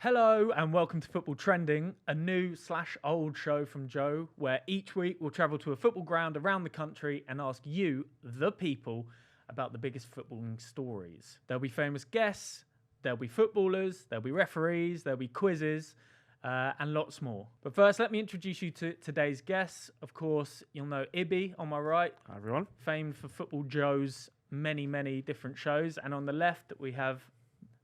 Hello and welcome to Football Trending, a new/old show from Joe, where each week we'll travel to a football ground around the country and ask you, the people, about the biggest footballing stories. There'll be famous guests, there'll be footballers, there'll be referees, there'll be quizzes, and lots more. But first, let me introduce you to today's guests. Of course, you'll know Ibby on my right. Hi everyone. Famed for FootballJOE's many different shows. And on the left, we have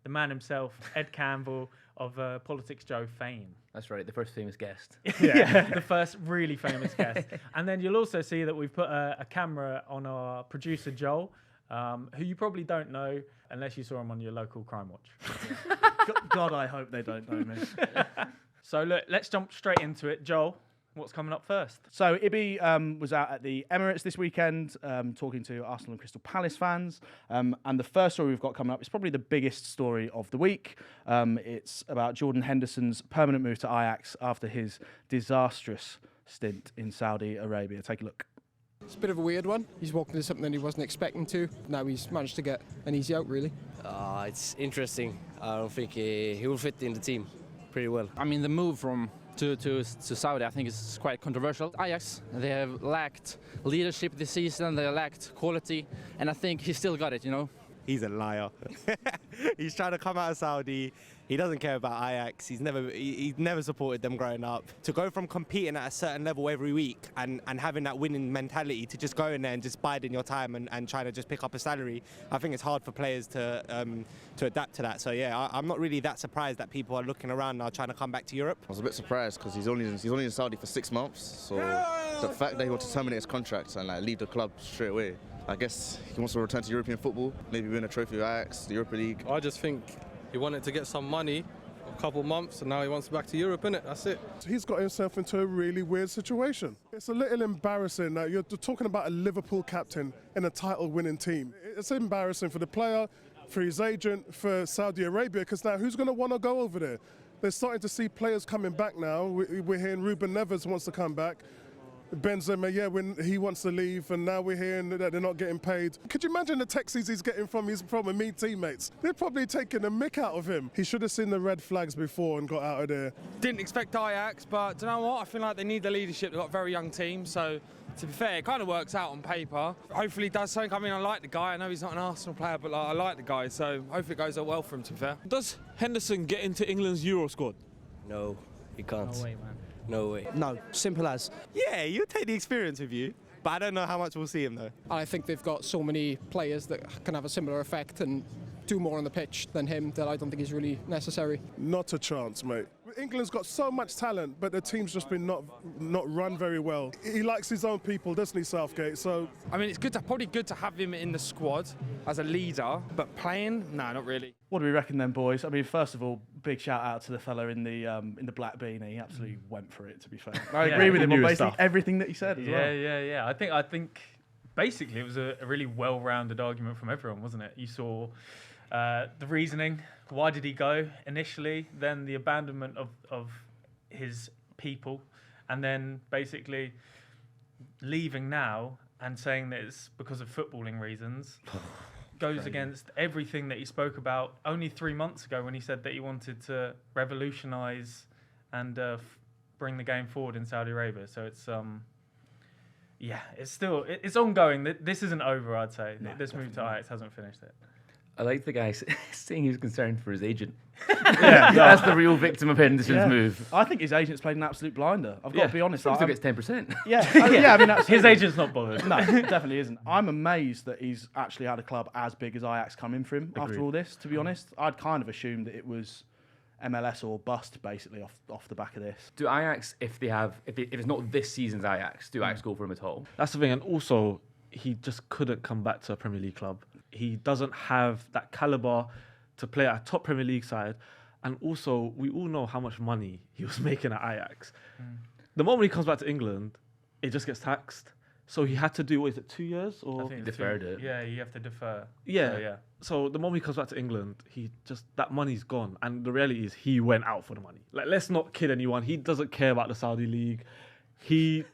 the man himself, Ed Campbell, of Politics Joe fame. That's right, the first famous guest. Yeah, the first really famous guest. And then you'll also see that we've put a camera on our producer, Joel, who you probably don't know unless you saw him on your local Crime Watch. God, I hope they don't know me. So look, let's jump straight into it. Joel, what's coming up first? So Ibby was out at the Emirates this weekend talking to Arsenal and Crystal Palace fans. And the first story we've got coming up is probably the biggest story of the week. It's about Jordan Henderson's permanent move to Ajax after his disastrous stint in Saudi Arabia. Take a look. It's a bit of a weird one. He's walked into something he wasn't expecting to. Now he's managed to get an easy out, really. It's interesting. I don't think he will fit in the team pretty well. I mean, the move from to Saudi, I think, is quite controversial. Ajax, they have lacked leadership this season, they lacked quality, and I think he still got it, you know. He's a liar. He's trying to come out of Saudi. He doesn't care about Ajax. He's never supported them growing up. To go from competing at a certain level every week and having that winning mentality to just go in there and just biding your time and trying to just pick up a salary, I think it's hard for players to adapt to that. So yeah, I'm not really that surprised that people are looking around now trying to come back to Europe. I was a bit surprised because he's only in Saudi for 6 months. So the fact that he wants to terminate his contract and leave the club straight away, I guess he wants to return to European football, maybe win a trophy with Ajax, the Europa League. I just think he wanted to get some money, a couple months, and now he wants back to Europe, innit? That's it. He's got himself into a really weird situation. It's a little embarrassing that you're talking about a Liverpool captain in a title-winning team. It's embarrassing for the player, for his agent, for Saudi Arabia, because now who's going to want to go over there? They're starting to see players coming back now. We're hearing Ruben Neves wants to come back. Benzema, when he wants to leave, and now we're hearing that they're not getting paid. Could you imagine the texts he's getting from his mean teammates? They're probably taking a mick out of him. He should have seen the red flags before and got out of there. Didn't expect Ajax, but do you know what? I feel like they need the leadership. They've got a very young team, so to be fair, it kind of works out on paper. Hopefully he does something. I mean, I like the guy. I know he's not an Arsenal player, but I like the guy, so hopefully it goes well for him, to be fair. Does Henderson get into England's Euro squad? No, he can't. No way, man. No way. No, simple as. Yeah, you take the experience with you, but I don't know how much we'll see him though. I think they've got so many players that can have a similar effect and do more on the pitch than him that I don't think is really necessary. Not a chance, mate. England's got so much talent, but the team's just been not run very well. He likes his own people, doesn't he, Southgate? So I mean, it's probably good to have him in the squad as a leader, but playing? No, not really. What do we reckon then, boys? I mean, first of all, big shout out to the fella in the black beanie. He absolutely went for it, to be fair. I agree with him on basically everything that he said as well. Yeah. I think basically it was a really well-rounded argument from everyone, wasn't it? You saw the reasoning. Why did he go initially? Then the abandonment of his people, and then basically leaving now and saying that it's because of footballing reasons. Goes against everything that he spoke about only 3 months ago when he said that he wanted to revolutionise and bring the game forward in Saudi Arabia. So it's it's ongoing. This isn't over, I'd say. No, this move to Ajax hasn't finished it. I like the guy saying he was concerned for his agent. That's the real victim of Henderson's move. I think his agent's played an absolute blinder. I've got to be honest. He still gets 10%. I mean, his agent's not bothered. No, definitely isn't. I'm amazed that he's actually had a club as big as Ajax come in for him after all this, to be honest. I'd kind of assumed that it was MLS or bust, basically, off the back of this. Do Ajax, if it's not this season's Ajax, do Ajax go for him at all? That's the thing, and also he just couldn't come back to a Premier League club. He doesn't have that caliber to play at a top Premier League side, and also we all know how much money he was making at Ajax. The moment he comes back to England, it just gets taxed. So he had to do, 2 years? Or I think deferred it. Yeah, you have to defer. Yeah. So the moment he comes back to England, that money's gone. And the reality is he went out for the money. Like, let's not kid anyone. He doesn't care about the Saudi League. He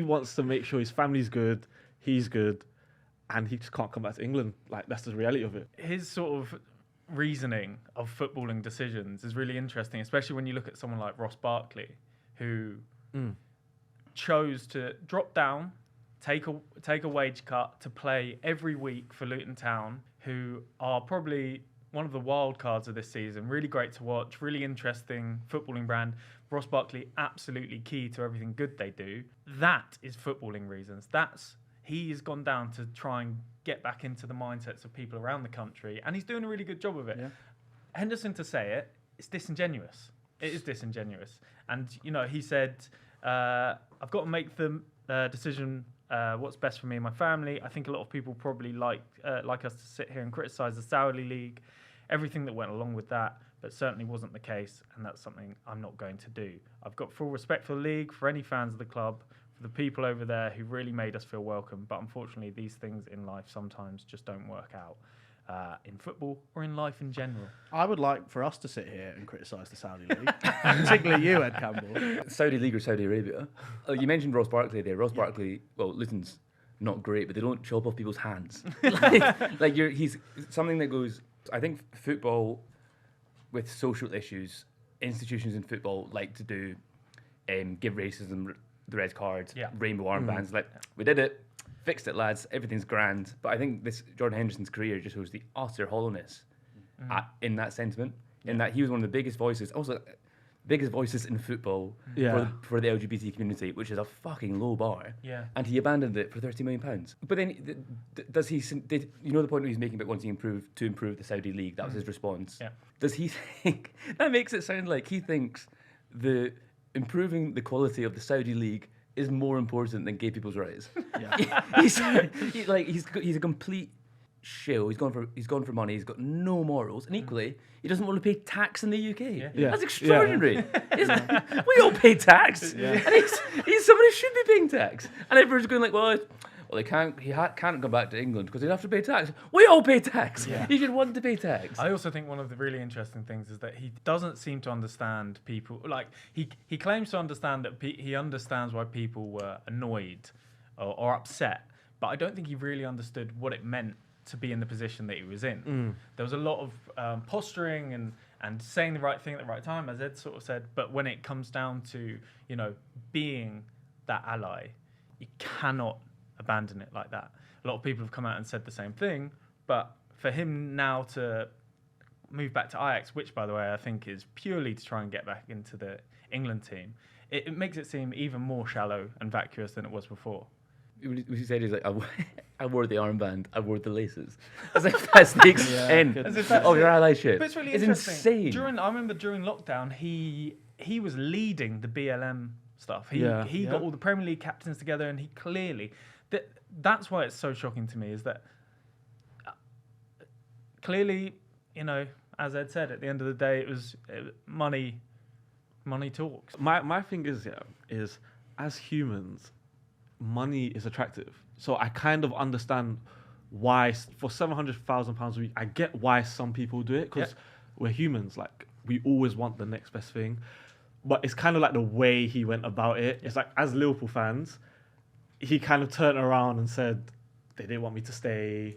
wants to make sure his family's good, he's good, and he just can't come back to England. Like, that's the reality of it. His sort of reasoning of footballing decisions is really interesting, especially when you look at someone like Ross Barkley, who chose to drop down, take a wage cut to play every week for Luton Town, who are probably one of the wild cards of this season. Really great to watch, really interesting footballing brand. Ross Barkley, absolutely key to everything good they do. That is footballing reasons. He has gone down to try and get back into the mindsets of people around the country, and he's doing a really good job of it. Yeah. Henderson, to say it, it's disingenuous. It is disingenuous. And, he said, I've got to make the decision what's best for me and my family. I think a lot of people probably like us to sit here and criticise the Saudi League, everything that went along with that, but certainly wasn't the case, and that's something I'm not going to do. I've got full respect for the league, for any fans of the club, for the people over there who really made us feel welcome, but unfortunately these things in life sometimes just don't work out. In football or in life in general. I would like for us to sit here and criticise the Saudi League, particularly you, Ed Campbell. Saudi League or Saudi Arabia. You mentioned Ross Barkley there. Ross Barkley, well, Luton's not great, but they don't chop off people's hands. He's something that goes. I think football with social issues, institutions in football like to do, give racism the red card, rainbow armbands. Like, we did it. Fixed it, lads. Everything's grand. But I think this Jordan Henderson's career just shows the utter hollowness in that sentiment. In that he was one of the biggest voices, also biggest voices in football for the LGBT community, which is a fucking low bar. Yeah. And he abandoned it for £30 million. But then, does he? Did you know the point he's making about wanting to improve the Saudi League? That was his response. Yeah. Does he think that makes it sound like he thinks the improving the quality of the Saudi League is more important than gay people's rights? Yeah. he's a complete shill. He's gone for money. He's got no morals, and equally, he doesn't want to pay tax in the UK. Yeah. That's extraordinary. Yeah. We all pay tax, and he's somebody who should be paying tax, and everyone's going like, well, he can't go back to England because he'd have to pay tax. We all pay tax. Yeah. He should want to pay tax. I also think one of the really interesting things is that he doesn't seem to understand people. Like, he claims to understand that he understands why people were annoyed or upset, but I don't think he really understood what it meant to be in the position that he was in. There was a lot of posturing and saying the right thing at the right time, as Ed sort of said, but when it comes down to, being that ally, you cannot abandon it like that. A lot of people have come out and said the same thing, but for him now to move back to Ajax, which, by the way, I think is purely to try and get back into the England team, it makes it seem even more shallow and vacuous than it was before. What he said is like, I wore the armband, I wore the laces. As if that's the extent of your allyship. But it's really insane. I remember during lockdown, he was leading the BLM stuff. He got all the Premier League captains together, and he clearly... That's why it's so shocking to me, is that clearly, as Ed said, at the end of the day, it was money talks. My thing is as humans, money is attractive. So I kind of understand why, for £700,000 a week, I get why some people do it, because we're humans. Like, we always want the next best thing. But it's kind of like the way he went about it. It's like, as Liverpool fans, he kind of turned around and said, they didn't want me to stay,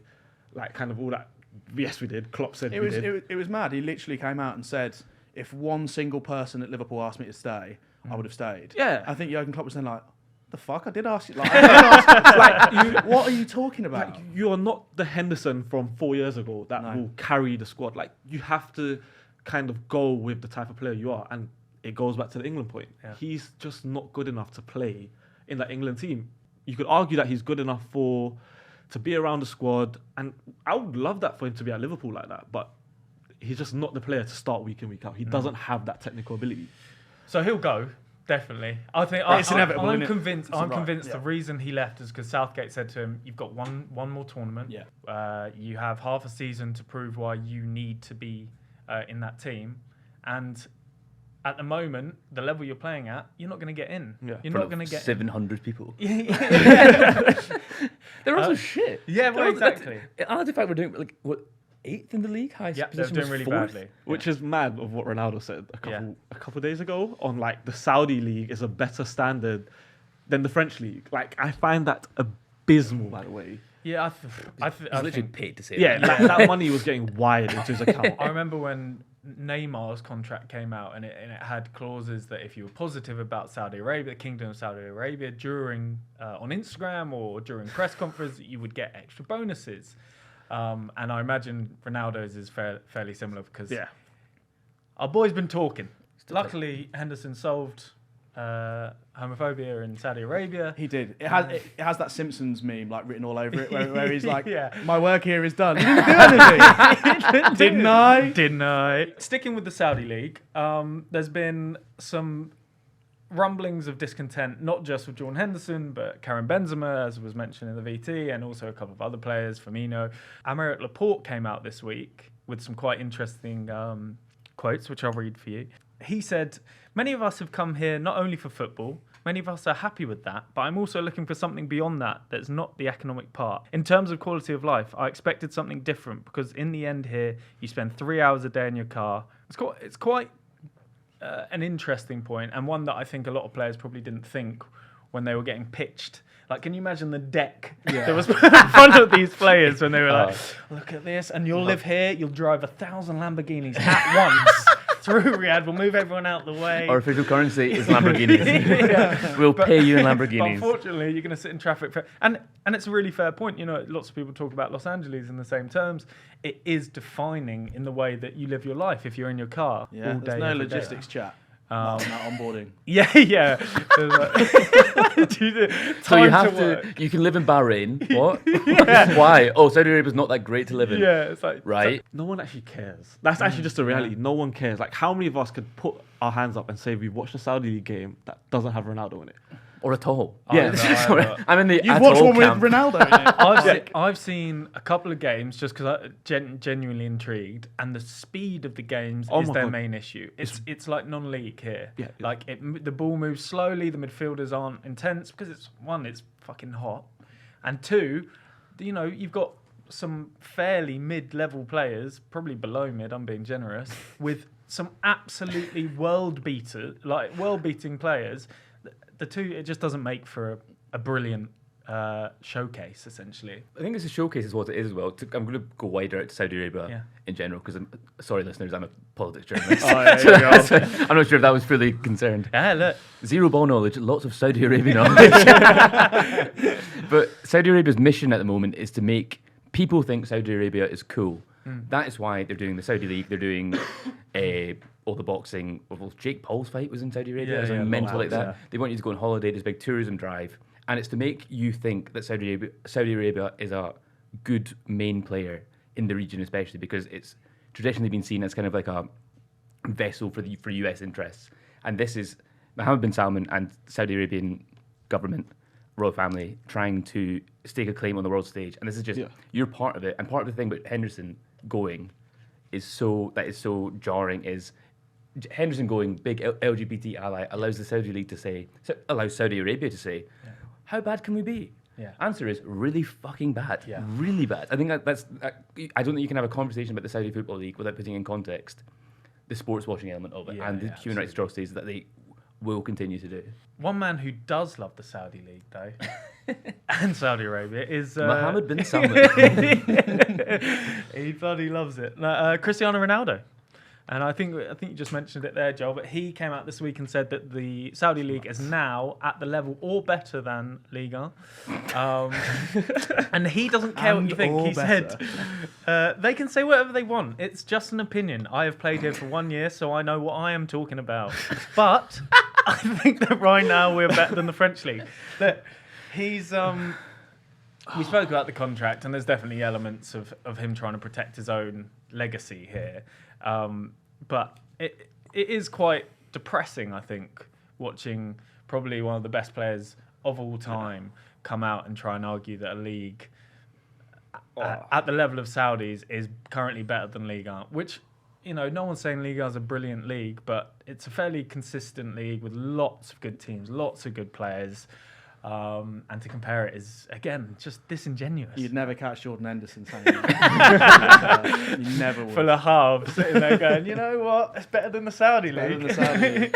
like, kind of all that. Yes, we did. Klopp said we did. It was mad. He literally came out and said, if one single person at Liverpool asked me to stay, I would have stayed. Yeah. I think Jurgen Klopp was saying, like, the fuck? I did ask you. Like, what are you talking about? Like, you are not the Henderson from 4 years ago that will carry the squad. Like, you have to kind of go with the type of player you are. And it goes back to the England point. Yeah. He's just not good enough to play in that England team. You could argue that he's good enough to be around the squad, and I would love that for him to be at Liverpool like that, but he's just not the player to start week in, week out. He doesn't have that technical ability. So he'll go, definitely. I think it's inevitable. I'm convinced the reason he left is because Southgate said to him, you've got one more tournament. Yeah. You have half a season to prove why you need to be in that team, and at the moment, the level you're playing at, you're not going to get in. Yeah. You're not going to get 700 people. They're also shit. Yeah, well, exactly. And the fact we're doing, like, what, 8th in the league? Highest position they're doing really 4th? badly. Which is mad of what Ronaldo said a couple of days ago on, like, the Saudi League is a better standard than the French League. Like, I find that abysmal, by the way. Yeah, He's literally paid to say Yeah, that. that money was getting wired into his account. I remember when Neymar's contract came out and it had clauses that if you were positive about Saudi Arabia, the Kingdom of Saudi Arabia, during on Instagram or during press conference, you would get extra bonuses. And I imagine Ronaldo's is fairly similar because our boy's been talking. Luckily, Henderson solved homophobia in Saudi Arabia. He did. It has that Simpsons meme like written all over it, where he's like, "My work here is done." He didn't do anything, didn't I? Sticking with the Saudi League, there's been some rumblings of discontent, not just with Jordan Henderson, but Karim Benzema, as was mentioned in the VT, and also a couple of other players, Firmino. Aymeric Laporte came out this week with some quite interesting quotes, which I'll read for you. He said, "Many of us have come here not only for football, many of us are happy with that, but I'm also looking for something beyond that that's not the economic part. In terms of quality of life, I expected something different because in the end here, you spend 3 hours a day in your car." It's quite an interesting point, and one that I think a lot of players probably didn't think when they were getting pitched. Like, can you imagine the deck that was put in front of these players when they were like, "Look at this, and you'll live here, you'll drive 1,000 Lamborghinis at once through Riyadh, we'll move everyone out the way. Our official currency is Lamborghinis. We'll pay you in Lamborghinis." But unfortunately, you're going to sit in traffic and it's a really fair point. You know, lots of people talk about Los Angeles in the same terms. It is defining in the way that you live your life if you're in your car all day. There's no every day. logistics chat. Not onboarding. Yeah. So you have to. You can live in Bahrain. What? Why? Oh, Saudi Arabia's not that great to live in. Yeah, it's like right. No one actually cares. That's actually just the reality. No one cares. Like, how many of us could put our hands up and say we watched a Saudi League game that doesn't have Ronaldo in it? Or at all. Yeah. I'm in the. You've watched one camp. with Ronaldo in it. I've seen a couple of games just because I'm genuinely intrigued, and the speed of the games is their main issue. It's like non-league here. Yeah. Like the ball moves slowly, the midfielders aren't intense because it's fucking hot, and two, you know, you've got some fairly mid-level players, probably below mid. I'm being generous, with some absolutely world-beating players. The two, it just doesn't make for a brilliant showcase, essentially. I think it's a showcase is what it is as well. I'm going to go wider out to Saudi Arabia in general because sorry, listeners, I'm a politics journalist. I'm not sure if that was fully concerned. Yeah, look. Zero ball knowledge, lots of Saudi Arabia knowledge. But Saudi Arabia's mission at the moment is to make people think Saudi Arabia is cool. That is why they're doing the Saudi League. They're doing all the boxing. Well, Jake Paul's fight was in Saudi Arabia. Mental like that. They want you to go on holiday. There's a big tourism drive. And it's to make you think that Saudi Arabia is a good main player in the region, especially because it's traditionally been seen as kind of like a vessel for US interests. And this is Mohammed bin Salman and Saudi Arabian government, royal family, trying to stake a claim on the world stage. And this is just, you're part of it. And part of the thing about Henderson going is so jarring is Henderson going, big LGBT ally, allows the Saudi League to say, allows Saudi Arabia to say, how bad can we be? Answer is really fucking bad. Really bad. I think that's I don't think you can have a conversation about the Saudi Football League without putting in context the sports washing element of it and the human rights atrocities that they will continue to do. One man who does love the Saudi League, though, and Saudi Arabia is Mohammed bin Salman. He bloody loves it. Cristiano Ronaldo. And I think you just mentioned it there, Joel, but he came out this week and said that the Saudi League is now at the level or better than Ligue. And he doesn't care what you think. He said they can say whatever they want. It's just an opinion. I have played here for 1 year, so I know what I am talking about. But I think that right now we're better than the French League. That he's... we spoke about the contract, and there's definitely elements of him trying to protect his own legacy here. But it is quite depressing, I think, watching probably one of the best players of all time come out and try and argue that a league at the level of Saudis is currently better than Ligue 1, which, you know, no one's saying Ligue 1 is a brilliant league, but it's a fairly consistent league with lots of good teams, lots of good players. And to compare it is, again, just disingenuous. You'd never catch Jordan Henderson saying that. You never would. Full of halves sitting there going, you know what? It's better than the Saudi League.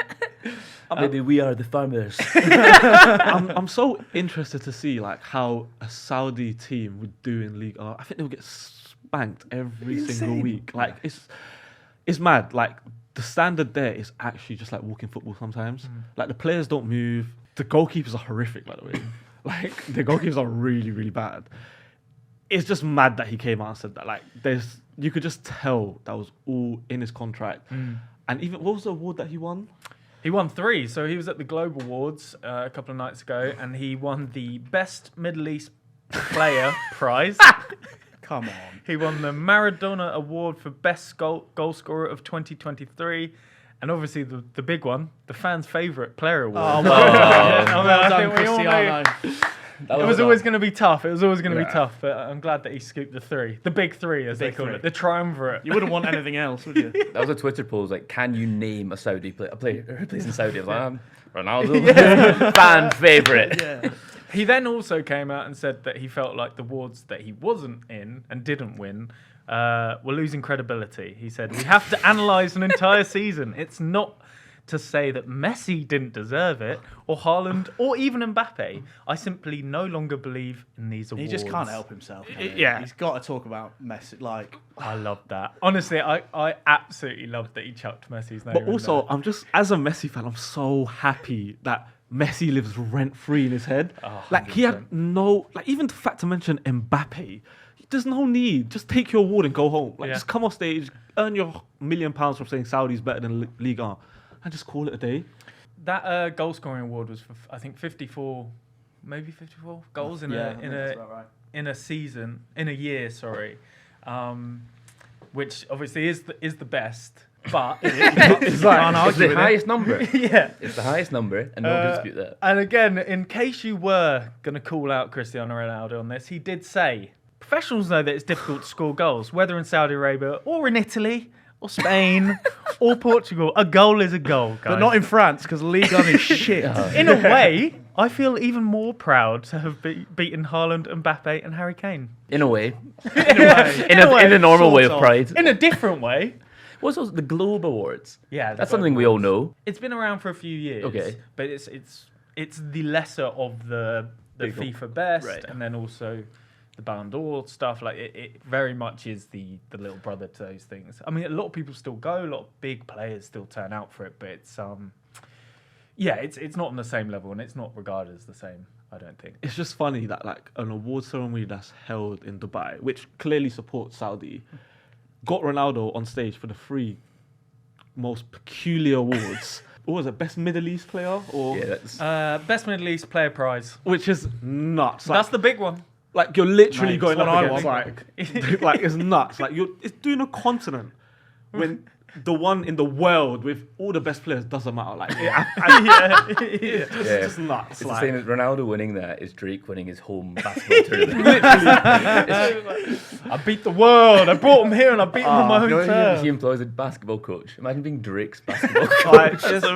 Maybe we are the farmers. I'm so interested to see like how a Saudi team would do in Ligue 1. I think they'll get spanked every single week. Like it's mad. Like the standard there is actually just like walking football sometimes. Like the players don't move. The goalkeepers are horrific, by the way. Like the goalkeepers are really, really bad. It's just mad that he came out and said that. Like you could just tell that was all in his contract. And even what was the award that he won? He won 3. So he was at the Globe Awards a couple of nights ago, and he won the Best Middle East Player prize. Come on. He won the Maradona Award for Best Goal Scorer of 2023. And obviously the big one, the fans' favourite player award. Oh, well done, Cristiano. It was always going to be tough. It was always going to be tough. But I'm glad that he scooped the 3. The big 3, as they call it. The triumvirate. You wouldn't want anything else, would you? That was a Twitter poll. Like, can you name a Saudi player, a player who plays in Saudi? I was like, Ronaldo, fan favourite. Yeah. He then also came out and said that he felt like the awards that he wasn't in and didn't win were losing credibility. He said, we have to analyse an entire season. It's not to say that Messi didn't deserve it, or Haaland, or even Mbappe. I simply no longer believe in these awards. He just can't help himself. Yeah. He's got to talk about Messi. Like, I love that. Honestly, I absolutely loved that he chucked Messi's name. But also, I'm just, as a Messi fan, I'm so happy that Messi lives rent-free in his head. Oh, like, he had no... Like, even the fact to mention Mbappe, there's no need. Just take your award and go home. Like, just come off stage, earn your £1 million from saying Saudi's better than Ligue 1, and just call it a day. That goal-scoring award was for, I think, 54 goals in a season, in a year, sorry. Which obviously is the best. But it's the highest number. Yeah, it's the highest number, and no one can dispute that. And again, in case you were going to call out Cristiano Ronaldo on this, he did say, professionals know that it's difficult to score goals, whether in Saudi Arabia or in Italy or Spain or Portugal. A goal is a goal, guys. But not in France, because Ligue 1 is shit. In a way, I feel even more proud to have beaten Haaland, Mbappe and Harry Kane. In a way. In a normal way of pride. In a different way. What's those, the Globe Awards? Yeah. That's something we all know. It's been around for a few years. Okay. But it's the lesser of the FIFA best, and then also the Ballon d'Or stuff. Like it very much is the little brother to those things. I mean, a lot of people still go, a lot of big players still turn out for it, but it's not on the same level, and it's not regarded as the same, I don't think. It's just funny that like an award ceremony that's held in Dubai, which clearly supports Saudi, got Ronaldo on stage for the 3 most peculiar awards. What was it? Best Middle East player? Or Best Middle East player prize. Which is nuts. That's the big one. Like, you're literally going up against, like it's nuts. Like, it's doing a continent when the one in the world with all the best players doesn't matter. Like, it's just nuts. It's the same as Ronaldo winning that is Drake winning his home basketball tournament. I beat the world. I brought him here and I beat him on my home turf. He employs a basketball coach. Imagine being Drake's basketball coach. Just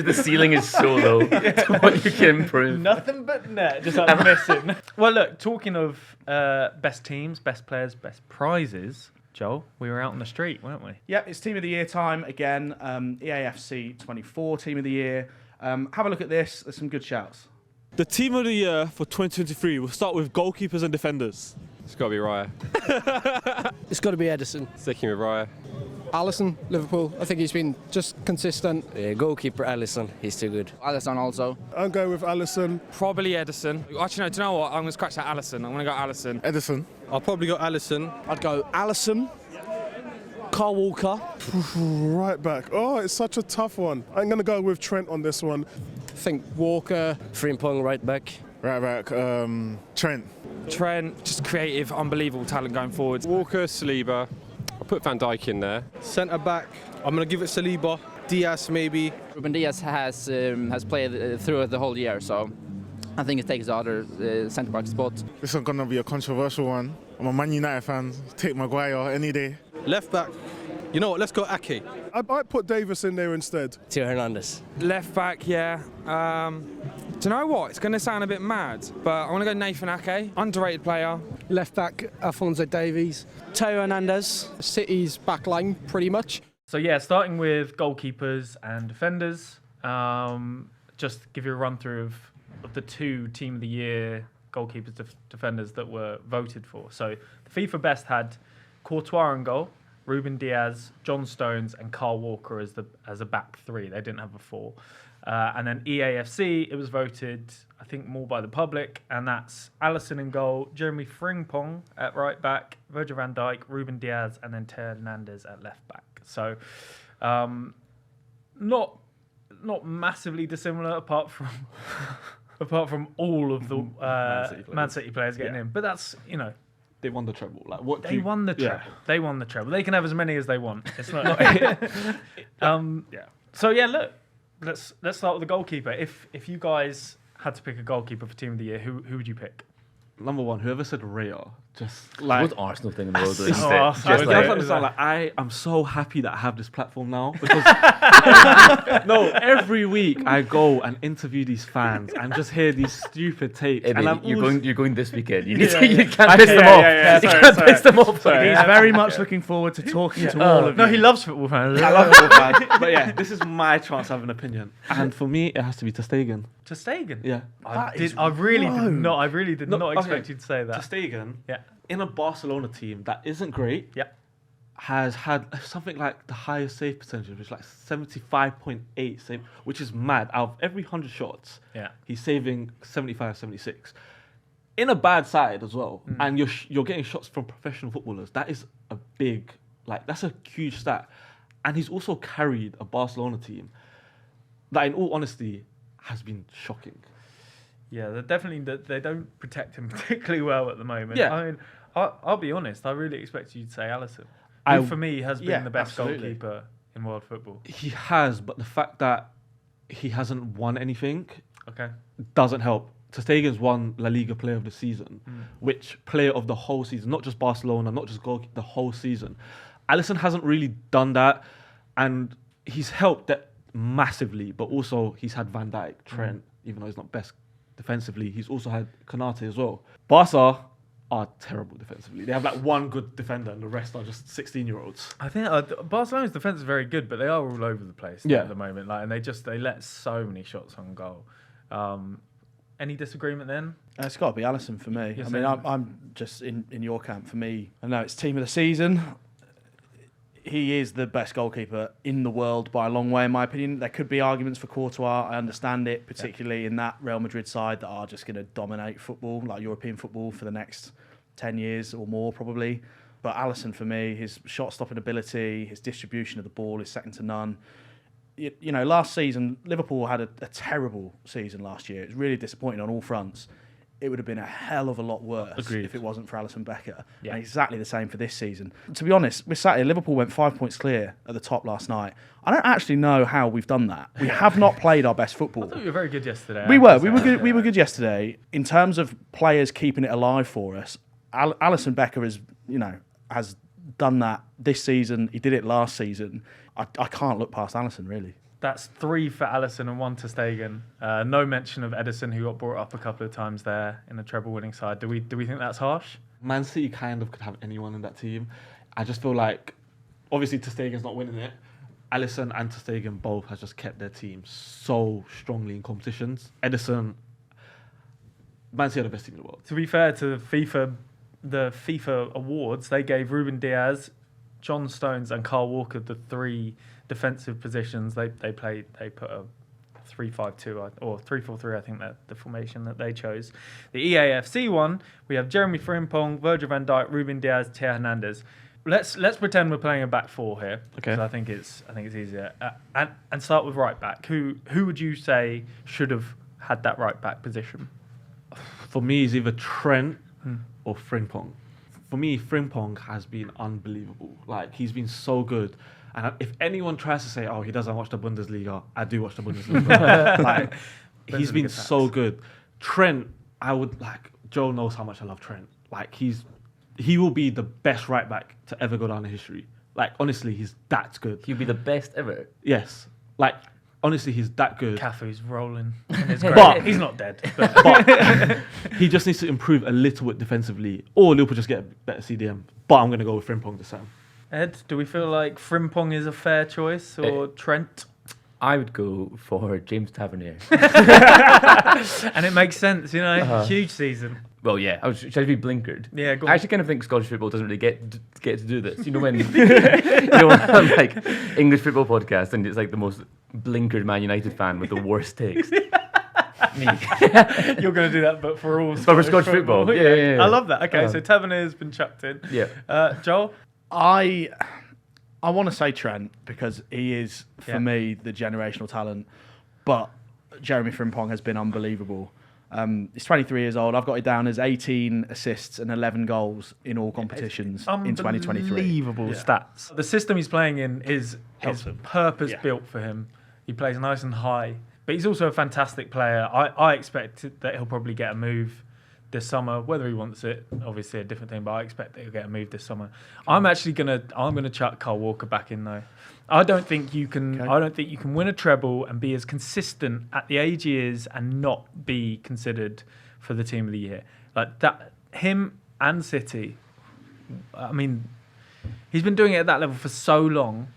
the ceiling is so low to what you can improve. Nothing but net. Just like missing. Well, look, talking of best teams, best players, best prizes, Joel, we were out on the street, weren't we? Yep, it's Team of the Year time again. EAFC 24 Team of the Year. Have a look at this. There's some good shouts. The Team of the Year for 2023, we'll start with goalkeepers and defenders. It's got to be Raya. It's got to be Edison. Sticking with Raya. Alisson, Liverpool. I think he's been just consistent. Goalkeeper Alisson, he's too good. Alisson also. I'm going with Alisson. Probably Edison. Actually, no, do you know what? I'm going to scratch that Alisson. I'm going to go Alisson. Edison. I'll probably go Alisson. I'd go Alisson, Carl Walker. Right back. Oh, it's such a tough one. I'm going to go with Trent on this one. I think Walker. Frimpong right back. Right back, Trent. Trent, just creative, unbelievable talent going forward. Walker, Saliba. I'll put Van Dijk in there. Centre back, I'm going to give it Saliba. Diaz maybe. Ruben Diaz has played through the whole year, so I think it takes the other centre back spot. This is going to be a controversial one. I'm a Man United fan. Take Maguire any day. Left back, You know what? Let's go Ake. I might put Davis in there instead. Theo Hernandez. Left back, yeah. Do you know what? It's going to sound a bit mad, but I want to go Nathan Ake. Underrated player. Left back, Alphonso Davies. Theo Hernandez. City's back line, pretty much. So yeah, starting with goalkeepers and defenders. Just give you a run through of the 2 Team of the Year goalkeepers, defenders that were voted for. So the FIFA best had Courtois in goal, Ruben Diaz, John Stones, and Carl Walker as a back 3. They didn't have a 4. And then EAFC, it was voted, I think, more by the public, and that's Alisson in goal, Jeremy Frimpong at right back, Virgil van Dijk, Ruben Diaz, and then Theo Hernandez at left back. So, not massively dissimilar apart from all of the Man City players getting in, but that's they won the treble. Like they won the treble. They won the treble. They can have as many as they want. It's not. So yeah, look. Let's start with the goalkeeper. If you guys had to pick a goalkeeper for Team of the Year, who would you pick? Number 1, whoever said Raya, just like the most Arsenal thing in the world. I am so happy that I have this platform now because every week I go and interview these fans and just hear these stupid takes. Hey, and you're going this weekend. You can't piss them off. You can't piss them off. He's very much looking forward to talking to all of you. No, he loves football fans. I love football fans. But yeah, this is my chance to have an opinion. And for me, it has to be Ter Stegen. Ter Stegen? Yeah. I really did not expect you to say that. Ter Stegen, in a Barcelona team that isn't great, has had something like the highest save percentage, which is like 75.8 save, which is mad. Out of every 100 shots, he's saving 75, 76. In a bad side as well, and you're getting shots from professional footballers. That is a big, that's a huge stat. And he's also carried a Barcelona team that, in all honesty, has been shocking. Yeah, they don't protect him particularly well at the moment. Yeah. I mean, I'll be honest. I really expected you to say Alisson, who for me has been the best goalkeeper in world football. He has, but the fact that he hasn't won anything Okay. doesn't help. Ter Stegen's won La Liga Player of the Season, which player of the whole season, not just Barcelona, not just goalkeeper, the whole season. Alisson hasn't really done that, and he's helped that massively, but also he's had Van Dijk, Trent, even though he's not best defensively, he's also had Konate as well. Barca are terrible defensively. They have like one good defender and the rest are just 16-year-olds. I think Barcelona's defense is very good, but they are all over the place at the moment. And they let so many shots on goal. Any disagreement then? It's got to be Alisson for me. I mean, I'm just in your camp. For me, I know it's team of the season. He is the best goalkeeper in the world by a long way, in my opinion. There could be arguments for Courtois. I understand it, particularly in that Real Madrid side that are just going to dominate football, like European football, for the next 10 years or more, probably. But Alisson, for me, his shot-stopping ability, his distribution of the ball is second to none. You know, last season, Liverpool had a terrible season last year. It was really disappointing on all fronts. It would have been a hell of a lot worse if it wasn't for Alisson Becker. Yeah. And exactly the same for this season. To be honest, we're sat here, Liverpool went 5 points clear at the top last night. I don't actually know how we've done that. We have not played our best football. I thought we were very good yesterday. We were good. We were good yesterday. In terms of players keeping it alive for us, Alisson Becker has done that this season. He did it last season. I can't look past Alisson, really. That's 3 for Alisson and 1 Ter Stegen. No mention of Edison, who got brought up a couple of times there in the treble-winning side. Do we think that's harsh? Man City kind of could have anyone in that team. I just feel like, obviously, Ter Stegen's not winning it. Alisson and Ter Stegen both have just kept their team so strongly in competitions. Edison, Man City are the best team in the world. To be fair to the FIFA awards, they gave Ruben Diaz, John Stones and Carl Walker the 3 defensive positions. They put a 3-5-2 or 3-4-3, I think that the formation that they chose. The EAFC one, we have Jeremy Frimpong, Virgil van Dijk, Ruben Diaz, Theo Hernandez. Let's pretend we're playing a back 4 here. Okay. I think it's easier. And start with right back. Who would you say should have had that right back position? For me, it's either Trent or Frimpong. For me, Frimpong has been unbelievable. Like, he's been so good. And if anyone tries to say, he doesn't watch the Bundesliga, I do watch the Bundesliga. He's been so good. Trent, Joe knows how much I love Trent. He will be the best right back to ever go down in history. Like, honestly, he's that good. He'll be the best ever. Yes. Like, honestly, he's that good. Cafu's rolling in his grave. But He's not dead. But he just needs to improve a little bit defensively, or Liverpool just get a better CDM. But I'm going to go with Frimpong this time. Ed, do we feel like Frimpong is a fair choice, or Trent? I would go for James Tavernier. And it makes sense, you know. Huge season. Well, yeah. Should I be blinkered? Yeah, go on. I actually kind of think Scottish football doesn't really get to do this. You know when on, like English football podcast, and it's like the most blinkered Man United fan with the worst takes. Me. You're going to do that, but for all Scottish football. Yeah. I love that. Okay, so Tavernier's been chucked in. Yeah. Joel? I want to say Trent because he is, for me, the generational talent. But Jeremy Frimpong has been unbelievable. He's 23 years old. I've got it down as 18 assists and 11 goals in all competitions in 2023. Unbelievable stats. The system he's playing in is purpose-built for him. He plays nice and high. But he's also a fantastic player. I expect that he'll probably get a move this summer, whether he wants it, obviously a different thing, but I expect that he'll get a move this summer. I'm gonna chuck Kyle Walker back in though. I don't think you can win a treble and be as consistent at the age he is and not be considered for the team of the year. Like that, him and City. I mean, he's been doing it at that level for so long,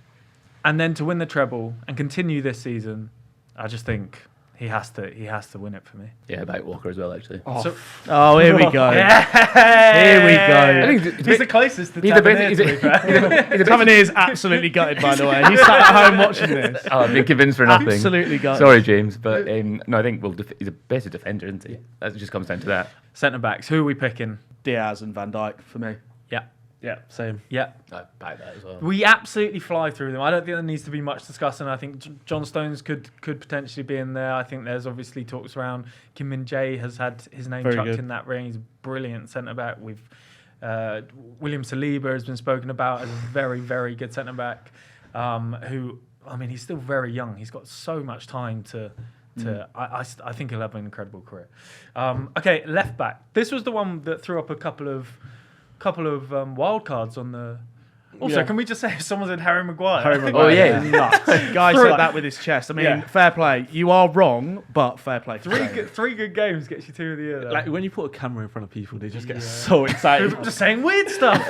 and then to win the treble and continue this season, I just think he has to win it for me. Yeah, about Walker as well, actually. Here we go. Here we go. I think he's the closest to Tavernier. Tavernier is absolutely gutted, by the way. He's sat at home watching this. Oh, I've been convinced for nothing. Absolutely gutted. Sorry, James, but no, I think he's a better defender, isn't he? That just comes down to that. Centre backs, who are we picking? Diaz and Van Dijk for me. Yeah, same. Yeah. I back that as well. We absolutely fly through them. I don't think there needs to be much discussion. I think John Stones could potentially be in there. I think there's obviously talks around Kim Min-jae has had his name chucked in that ring. He's a brilliant centre-back. William Saliba has been spoken about as a very, very good centre-back who, I mean, he's still very young. He's got so much time to I think he'll have an incredible career. Okay, left back. This was the one that threw up a couple of wild cards on the. Also, can we just say if someone said Harry Maguire? Harry Maguire. Oh yeah, nuts. Guy said that with his chest. I mean, fair play. You are wrong, but fair play. Three good games gets you 2 of the year. Though. Like when you put a camera in front of people, they just get so excited. I'm just saying weird stuff.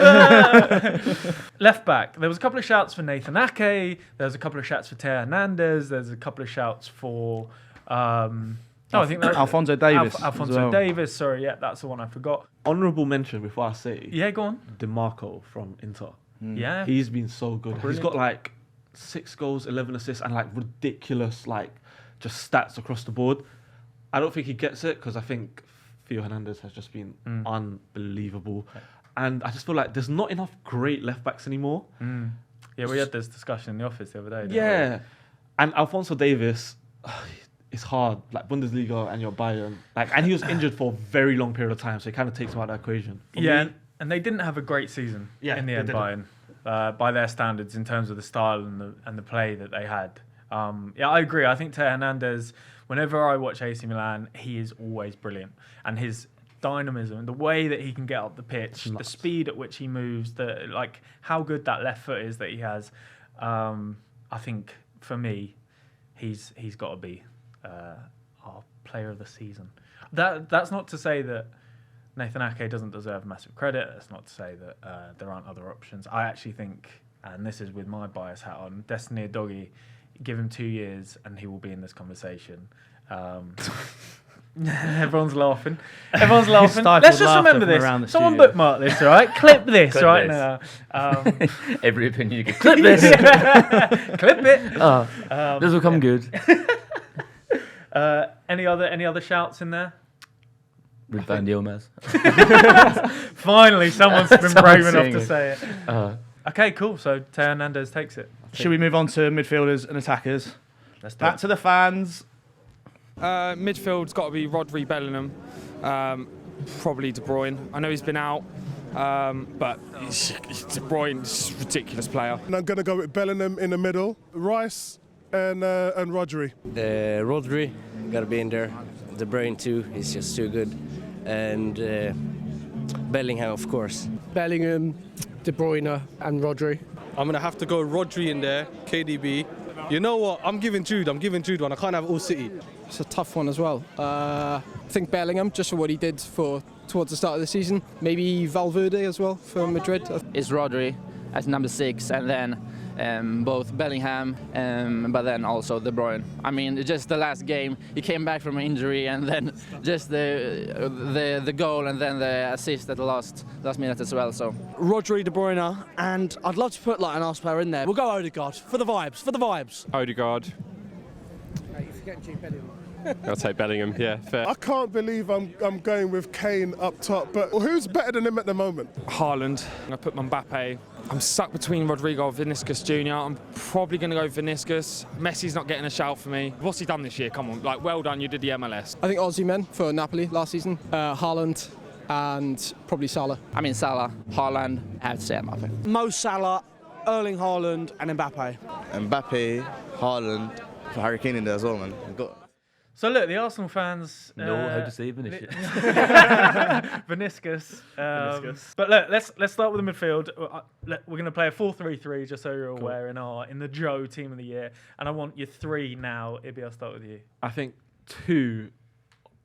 Left back. There was a couple of shouts for Nathan Ake. There was a couple of shouts for Teo Hernandez. There's a couple of shouts for. I think that Alphonso Davies. Alphonso Davies. Sorry, that's the one I forgot. Honourable mention before I say. Yeah, go on. DeMarco from Inter. Yeah, he's been so good. Brilliant. He's got like 6 goals, 11 assists, and like ridiculous just stats across the board. I don't think he gets it because I think Theo Hernandez has just been unbelievable, and I just feel like there's not enough great left backs anymore. Yeah, we had this discussion in the office the other day. Yeah, and Alphonso Davies. It's hard, like Bundesliga and your Bayern. And he was injured for a very long period of time, so it kind of takes him out of that equation. For me, and they didn't have a great season in the end, Bayern, by their standards in terms of the style and the play that they had. I agree. I think Teo Hernandez, whenever I watch AC Milan, he is always brilliant. And his dynamism, the way that he can get up the pitch, the speed at which he moves, how good that left foot is that he has, I think, for me, he's got to be our player of the season. That's not to say that Nathan Ake doesn't deserve massive credit. That's not to say that there aren't other options. I actually think, and this is with my bias hat on, Destiny Udogie, give him 2 years and he will be in this conversation. Everyone's laughing. Let's just remember this. Someone bookmark this, all right? Clip this now. Every opinion you can clip this. Clip it. This will come good. Any other shouts in there? Van Yilmaz. Finally, someone's been brave enough to say it. Okay, cool. So Teo Hernandez takes it. Should we move on to midfielders and attackers? Let's do Back to the fans. Midfield's got to be Rodri, Bellingham, probably De Bruyne. I know he's been out, but De Bruyne's a ridiculous player. And I'm going to go with Bellingham in the middle, Rice and Rodri. Rodri, got to be in there. De Bruyne too, he's just too good. And Bellingham, of course. Bellingham, De Bruyne and Rodri. I'm going to have to go Rodri in there, KDB. You know what? I'm giving Jude one. I can't have all City. It's a tough one as well. I think Bellingham, just for what he did towards the start of the season. Maybe Valverde as well for Madrid. It's Rodri as number 6, and then both Bellingham, but then also De Bruyne. I mean, just the last game, he came back from an injury, and then just the goal, and then the assist at the last minute as well. So Rodri, De Bruyne, and I'd love to put like an Arsenal player in there. We'll go Odegaard for the vibes. Odegaard. I'll take Bellingham, yeah, fair. I can't believe I'm going with Kane up top, but who's better than him at the moment? Haaland. I put Mbappe. I'm stuck between Rodrigo and Vinicius Jr. I'm probably going to go Vinicius. Messi's not getting a shout for me. What's he done this year? Come on, like, well done, you did the MLS. I think Osimhen for Napoli last season. Haaland and probably Salah. I mean, Salah, Haaland, I have to say Mbappe. Mo Salah, Erling Haaland, and Mbappe. Mbappe, Haaland, Harry Kane in there as well, man. We've got. So look, the Arsenal fans know how to say Vinicius. Vinicius. But look, let's start with the midfield. We're going to play a 4-3-3, just so you're aware, in the Joe Team of the Year. And I want your 3 now. Ibby, I'll start with you. I think 2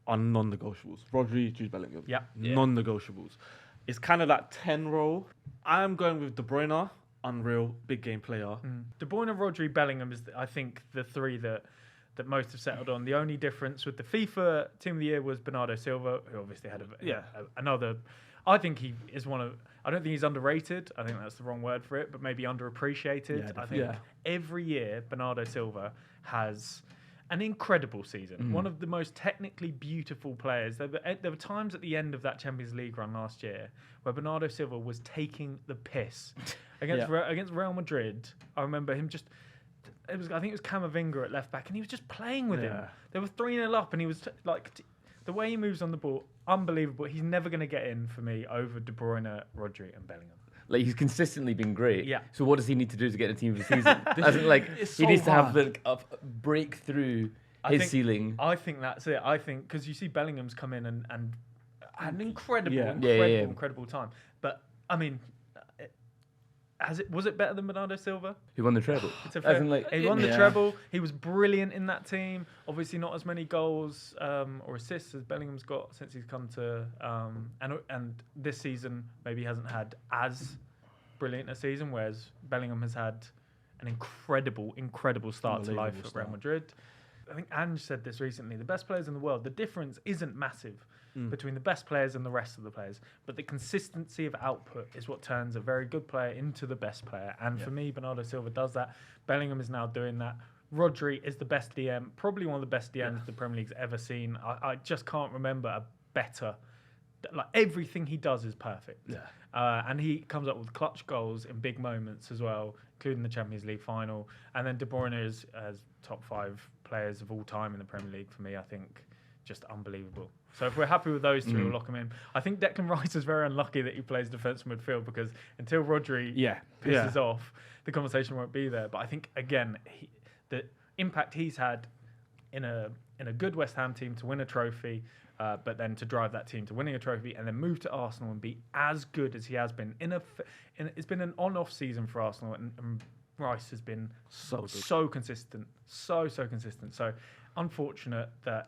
are non-negotiables. Rodri, Jude Bellingham. Yeah. Non-negotiables. It's kind of that 10 role. I'm going with De Bruyne, unreal, big game player. De Bruyne, Rodri, Bellingham is, I think, the 3 that most have settled on. The only difference with the FIFA Team of the Year was Bernardo Silva, who obviously had another. I think he is one of. I don't think he's underrated. I think that's the wrong word for it, but maybe underappreciated. Yeah, I think every year Bernardo Silva has an incredible season. One of the most technically beautiful players. There were times at the end of that Champions League run last year where Bernardo Silva was taking the piss against Real Madrid. I remember him just. I think it was Camavinga at left back, and he was just playing with him. They were 3-0 up, and he was the way he moves on the ball, unbelievable. He's never going to get in for me over De Bruyne, Rodri, and Bellingham. Like, he's consistently been great. Yeah. So what does he need to do to get a team of the season? As in, like, he needs to have a break through his ceiling. I think that's it. I think because you see Bellingham's come in and had an incredible time. But I mean. Was it better than Bernardo Silva? He won the treble. He won the treble. He was brilliant in that team. Obviously, not as many goals or assists as Bellingham's got since he's come to. And this season, maybe he hasn't had as brilliant a season, whereas Bellingham has had an incredible start to life at Real Madrid. I think Ange said this recently. The best players in the world, the difference isn't massive between the best players and the rest of the players, but the consistency of output is what turns a very good player into the best player. And for me, Bernardo Silva does that. Bellingham is now doing that. Rodri is the best DM, probably one of the best DMs the Premier League's ever seen. I just can't remember a better. Like, everything he does is perfect. And he comes up with clutch goals in big moments as well, including the Champions League final. And then De Bruyne is as top 5 players of all time in the Premier League for me. I think just unbelievable. So if we're happy with those 3, we'll lock him in. I think Declan Rice is very unlucky that he plays defensive midfield, because until Rodri pisses off, the conversation won't be there. But I think, again, the impact he's had in a good West Ham team to win a trophy, but then to drive that team to winning a trophy and then move to Arsenal and be as good as he has been. It's been an on-off season for Arsenal, and Rice has been so consistent, so consistent. So unfortunate that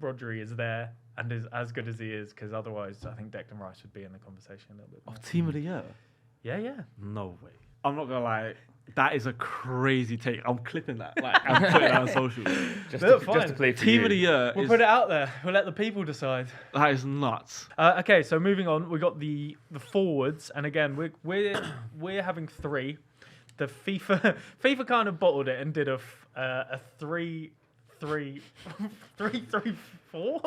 Rodri is there and is as good as he is, because otherwise I think Declan Rice would be in the conversation a little bit more. Of Team of the Year? Yeah. No way. I'm not going to lie. That is a crazy take. I'm clipping that. Like, I'm putting it on social. Just to play for Team of the Year. We'll put it out there. We'll let the people decide. That is nuts. Okay, so moving on, we got the forwards, and again we're having 3. The FIFA kind of bottled it and did a 3-3-4.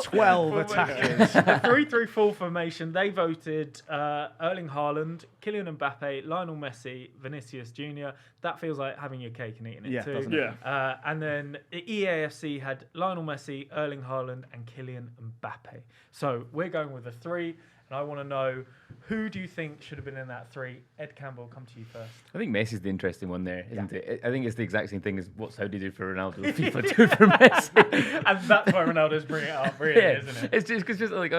12 attackers. A 3-3-4 formation. They voted Erling Haaland, Kylian Mbappe, Lionel Messi, Vinicius Jr. That feels like having your cake and eating it too. Doesn't it? And then the EAFC had Lionel Messi, Erling Haaland, and Kylian Mbappe. So we're going with a 3. And I want to know, who do you think should have been in that 3? Ed Campbell, come to you first. I think Messi's the interesting one there, isn't it? I think it's the exact same thing as what Saudi did for Ronaldo, FIFA do for Messi. And that's why Ronaldo's bringing it up, really, isn't it? It's just like,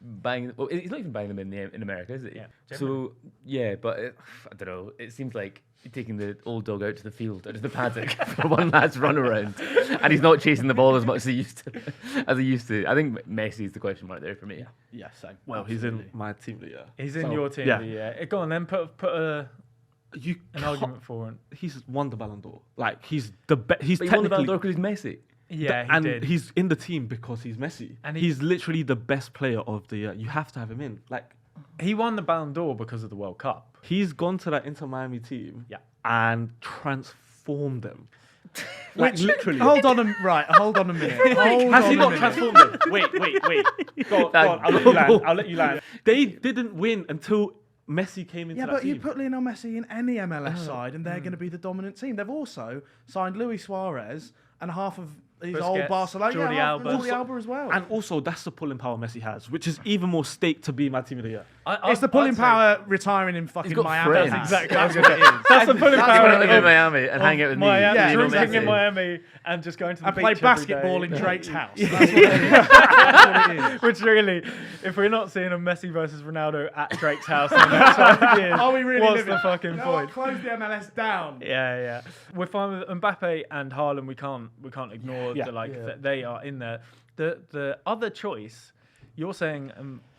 buying. Well, he's not even buying them in America, is he? Yeah. So yeah, but I don't know. It seems like taking the old dog out to the field, out to the paddock for one last run around, and he's not chasing the ball as much as he used to. I think Messi is the question mark there for me. Yeah, same. Well, Absolutely. he's in my team of the year. He's in your team. Yeah. Go on then. Put an argument for him. He's won the Ballon d'Or. Like he's the best. He's But he won the Ballon d'Or because he's Messi. Yeah, and he did. he's in the team because he's Messi. And he's literally the best player of the year. You have to have him in. Like he won the Ballon d'Or because of the World Cup. He's gone to that Inter Miami team and transformed them. Like literally. Hold on a minute. Has he not transformed them? Wait. Go on. I'll let you land. They didn't win until Messi came into that team. Yeah, but you put Lionel Messi in any MLS side and they're going to be the dominant team. They've also signed Luis Suarez and half of his old Barcelona. Jordi Alba. Jordi Alba as well. And also, that's the pulling power Messi has, which is even more stake to be my team of the year. It's the pulling power retiring in fucking Miami. That's exactly what it is. That's the pulling power. Live in Miami and hang out with Miami, me. drinking in Miami and just going to the and beach play every basketball day. in Drake's house. That's what it is. That's what it is. Which really, if we're not seeing a Messi versus Ronaldo at Drake's house in the next 5 years, Are we really what's living? the fucking point? Close the MLS down. Yeah. We're fine with Mbappe and Haaland. We can't ignore they are in there. The other choice, you're saying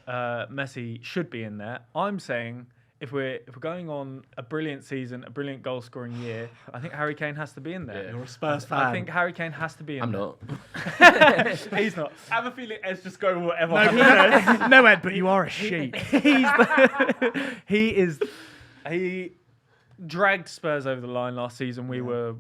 Messi should be in there. I'm saying if we're going on a brilliant season, a brilliant goal scoring year, I think Harry Kane has to be in there. Yeah, you're a Spurs fan. I think Harry Kane has to be in there. I'm not. He's not. I have a feeling Ed's just going whatever. No, Ed, but you are a sheep. He dragged Spurs over the line last season. We were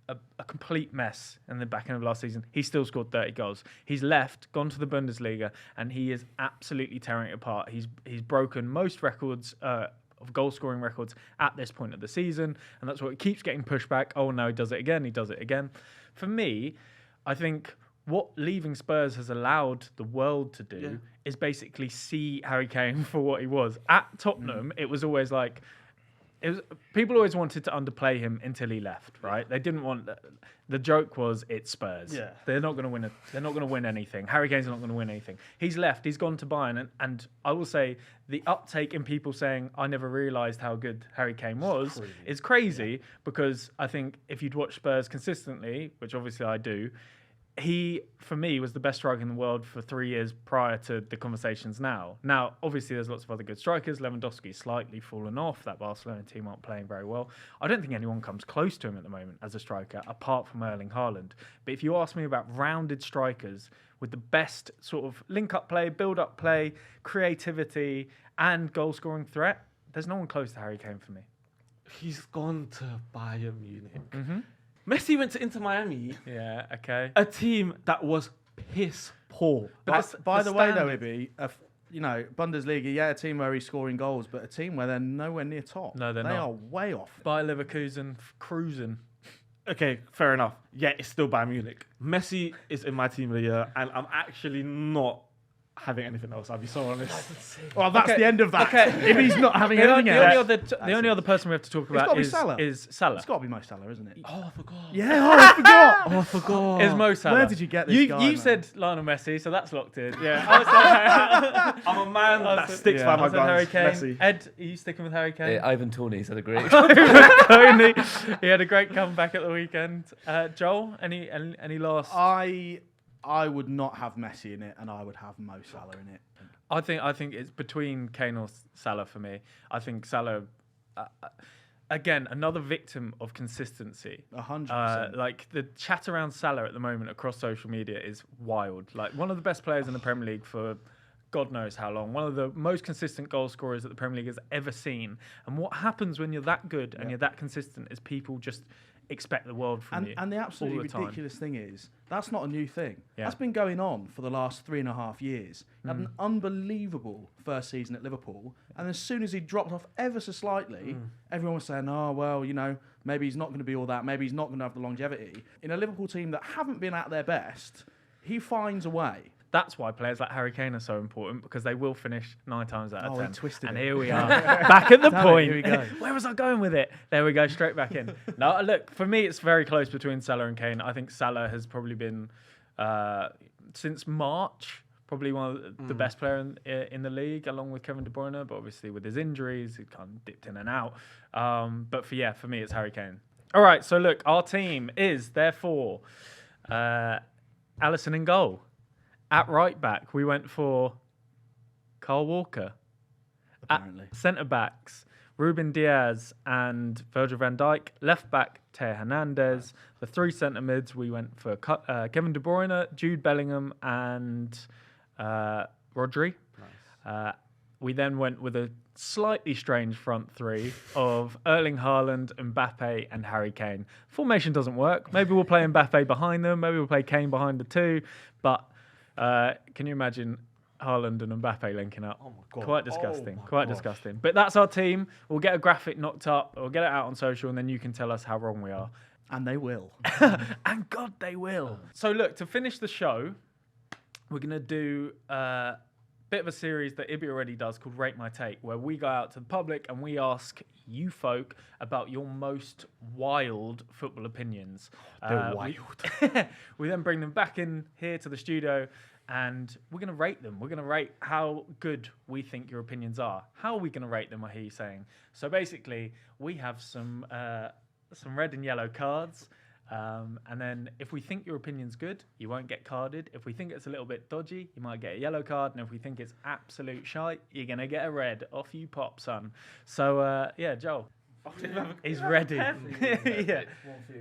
a complete mess in the back end of last season. He still scored 30 goals. He's left, gone to the Bundesliga, and he is absolutely tearing it apart. He's broken most records of goal scoring records at this point of the season, and that's what keeps getting pushed back. Oh no, he does it again. For me, I think what leaving Spurs has allowed the world to do is basically see Harry Kane for what he was. At Tottenham, it was always like, people always wanted to underplay him until he left, right? They didn't want. The joke was it's Spurs. Yeah. They're not going to win. They're not going to win anything. Harry Kane's not going to win anything. He's left. He's gone to Bayern, and I will say the uptake in people saying I never realised how good Harry Kane was is crazy because I think if you'd watch Spurs consistently, which obviously I do. He, for me, was the best striker in the world for 3 years prior to the conversations now. Now, obviously, there's lots of other good strikers. Lewandowski's slightly fallen off. That Barcelona team aren't playing very well. I don't think anyone comes close to him at the moment as a striker, apart from Erling Haaland. But if you ask me about rounded strikers with the best sort of link-up play, build-up play, creativity, and goal-scoring threat, there's no one close to Harry Kane for me. He's gone to Bayern Munich. Mm-hmm. Messi went to Inter Miami. Yeah, okay. A team that was piss poor. But by the way, though, Ibby, Bundesliga, a team where he's scoring goals, but a team where they're nowhere near top. No, they're not. They are way off. Bayer Leverkusen cruising. Okay, fair enough. Yeah, it's still Bayern Munich. Messi is in my team of the year, and I'm actually not having anything else. I'll be so honest. Well, that's the end of that. Okay. If he's not having anything else. The only other person we have to talk about is Salah. It's got to be Mo Salah, isn't it? Oh, I forgot. Yeah, I forgot. Is Mo Salah. Where did you get this guy, You man? said Lionel Messi, so that's locked in. Yeah. I'm a man that sticks by my guns. Harry Kane. Messi. Ed, are you sticking with Harry Kane? Ivan Toney's had a great. Toney. He had a great comeback at the weekend. Joel, any last? I would not have Messi in it, and I would have Mo Salah in it. I think it's between Kane or Salah for me. I think Salah, again, another victim of consistency. 100%. Like the chat around Salah at the moment across social media is wild. Like one of the best players in the Premier League for God knows how long. One of the most consistent goal scorers that the Premier League has ever seen. And what happens when you're that good and you're that consistent is people just expect the world from you. And the absolutely ridiculous thing is, that's not a new thing. Yeah. That's been going on for the last 3.5 years. He had an unbelievable first season at Liverpool, and as soon as he dropped off ever so slightly, everyone was saying, oh, well, maybe he's not going to be all that, maybe he's not going to have the longevity. In a Liverpool team that haven't been at their best, he finds a way. That's why players like Harry Kane are so important, because they will finish 9 times out of 10. He twisted and it. here we are, back at the point. Here we go. Where was I going with it? There we go, straight back in. No, look, for me, it's very close between Salah and Kane. I think Salah has probably been, since March, Probably one of the best player in the league, along with Kevin De Bruyne. But obviously, with his injuries, he kind of dipped in and out. But for me, it's Harry Kane. All right, so look, our team is therefore Alisson in goal. At right back, we went for Kyle Walker. Apparently. At centre backs, Ruben Diaz and Virgil van Dijk. Left back, Teo Hernandez. The 3 centre mids, we went for Kevin De Bruyne, Jude Bellingham, and Rodri. Nice. We then went with a slightly strange front 3 of Erling Haaland, Mbappe, and Harry Kane. Formation doesn't work. Maybe we'll play Mbappe behind them. Maybe we'll play Kane behind the 2. But can you imagine Haaland and Mbappe linking up? Oh my God. Quite disgusting. Oh my Quite gosh. disgusting. But that's our team. We'll get a graphic knocked up. We'll get it out on social, and then you can tell us how wrong we are. And they will. And God, they will. So look, to finish the show, we're going to do a bit of a series that Ibby already does called Rate My Take, where we go out to the public and we ask you folk about your most wild football opinions. They're wild. We then bring them back in here to the studio and we're going to rate them. We're going to rate how good we think your opinions are. How are we going to rate them, I hear you saying? So basically, we have some red and yellow cards. And then if we think your opinion's good, you won't get carded. If we think it's a little bit dodgy, you might get a yellow card. And if we think it's absolute shite, you're going to get a red. Off you pop, son. So, yeah, Joel. He's ready. Yeah.